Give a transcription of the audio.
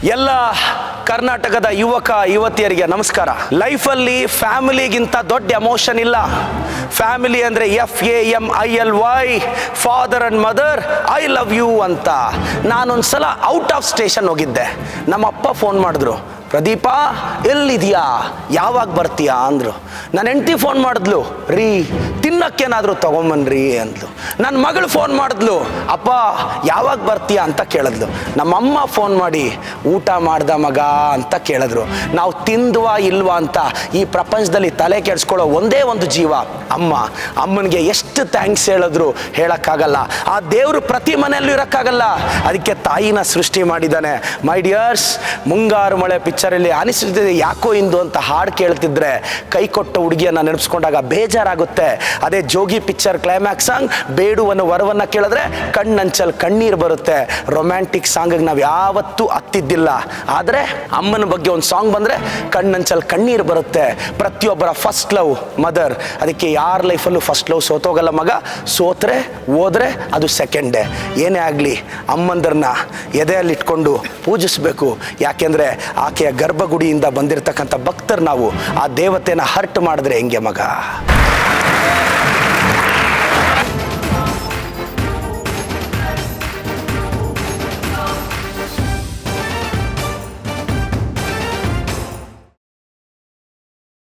ಎಲ್ಲ ಕರ್ನಾಟಕದ ಯುವಕ ಯುವತಿಯರಿಗೆ ನಮಸ್ಕಾರ. ಲೈಫಲ್ಲಿ ಫ್ಯಾಮಿಲಿಗಿಂತ ದೊಡ್ಡ ಎಮೋಷನ್ ಇಲ್ಲ. ಫ್ಯಾಮಿಲಿ ಅಂದರೆ FAMILY, father and mother, I love you ಅಂತ. ನಾನೊಂದ್ಸಲ ಔಟ್ ಆಫ್ ಸ್ಟೇಷನ್ ಹೋಗಿದ್ದೆ. ನಮ್ಮಪ್ಪ ಫೋನ್ ಮಾಡಿದ್ರು, ಪ್ರದೀಪ ಎಲ್ಲಿದೆಯಾ, ಯಾವಾಗ ಬರ್ತೀಯಾ ಅಂದರು. ನನ್ನ ಹೆಂಡತಿ ಫೋನ್ ಮಾಡಿದ್ಲು, ರೀ ತಿನ್ನಕ್ಕೇನಾದರೂ ತೊಗೊಂಬನ್ರಿ ಅಂದ್ಲು. ನನ್ನ ಮಗಳು ಫೋನ್ ಮಾಡಿದ್ಲು, ಅಪ್ಪ ಯಾವಾಗ ಬರ್ತೀಯಾ ಅಂತ ಕೇಳಿದ್ಲು. ನಮ್ಮಮ್ಮ ಫೋನ್ ಮಾಡಿ, ಊಟ ಮಾಡ್ದ ಮಗ ಅಂತ ಕೇಳಿದ್ರು. ನಾವು ತಿಂದ್ವಾ ಇಲ್ವಾ ಅಂತ ಈ ಪ್ರಪಂಚದಲ್ಲಿ ತಲೆ ಕೆಡಿಸ್ಕೊಳ್ಳೋ ಒಂದೇ ಒಂದು ಜೀವ ಅಮ್ಮ. ಅಮ್ಮನಿಗೆ ಎಷ್ಟು ಥ್ಯಾಂಕ್ಸ್ ಹೇಳಿದ್ರು ಹೇಳೋಕ್ಕಾಗಲ್ಲ. ಆ ದೇವರು ಪ್ರತಿ ಮನೆಯಲ್ಲೂ ಇರೋಕ್ಕಾಗಲ್ಲ, ಅದಕ್ಕೆ ತಾಯಿನ ಸೃಷ್ಟಿ ಮಾಡಿದ್ದಾನೆ. ಮೈ ಡಿಯರ್ಸ್, ಮುಂಗಾರು ಮಳೆ ಪಿಕ್ಚರಲ್ಲಿ ಅನಿಸುತ್ತಿದೆ ಯಾಕೋ ಇಂದು ಅಂತ ಹಾಡು ಕೇಳ್ತಿದ್ರೆ ಕೈ ಕೊಟ್ಟ ಹುಡುಗಿಯನ್ನು ನೆನಪಿಸ್ಕೊಂಡಾಗ ಬೇಜಾರಾಗುತ್ತೆ. ಅದೇ ಜೋಗಿ ಪಿಕ್ಚರ್ ಕ್ಲೈಮ್ಯಾಕ್ಸ್ ಸಾಂಗ್ ಬೇಡುವನ್ನು ವರವನ್ನು ಕೇಳಿದ್ರೆ ಕಣ್ಣಂಚಲ್ ಕಣ್ಣೀರು ಬರುತ್ತೆ. ರೊಮ್ಯಾಂಟಿಕ್ ಸಾಂಗಿಗೆ ನಾವು ಯಾವತ್ತೂ ಹತ್ತಿದ್ದಿಲ್ಲ, ಆದರೆ ಅಮ್ಮನ ಬಗ್ಗೆ ಒಂದು ಸಾಂಗ್ ಬಂದರೆ ಕಣ್ಣಂಚಲ್ ಕಣ್ಣೀರು ಬರುತ್ತೆ. ಪ್ರತಿಯೊಬ್ಬರ ಫಸ್ಟ್ ಲವ್ ಮದರ್. ಅದಕ್ಕೆ ಯಾರ ಲೈಫಲ್ಲೂ ಫಸ್ಟ್ ಲವ್ ಸೋತೋಗಲ್ಲ ಮಗ. ಸೋತ್ರೆ ಹೋದ್ರೆ ಅದು ಸೆಕೆಂಡ್ ಡೇ. ಏನೇ ಆಗಲಿ ಅಮ್ಮಂದರನ್ನ ಎದೆಯಲ್ಲಿ ಇಟ್ಕೊಂಡು ಪೂಜಿಸಬೇಕು. ಯಾಕೆಂದರೆ ಆಕೆಯ ಗರ್ಭಗುಡಿಯಿಂದ ಬಂದಿರತಕ್ಕಂಥ ಭಕ್ತರು ನಾವು. ಆ ದೇವತೆನ ಹರ್ಟ್ ಮಾಡಿದ್ರೆ ಹೆಂಗೆ ಮಗ?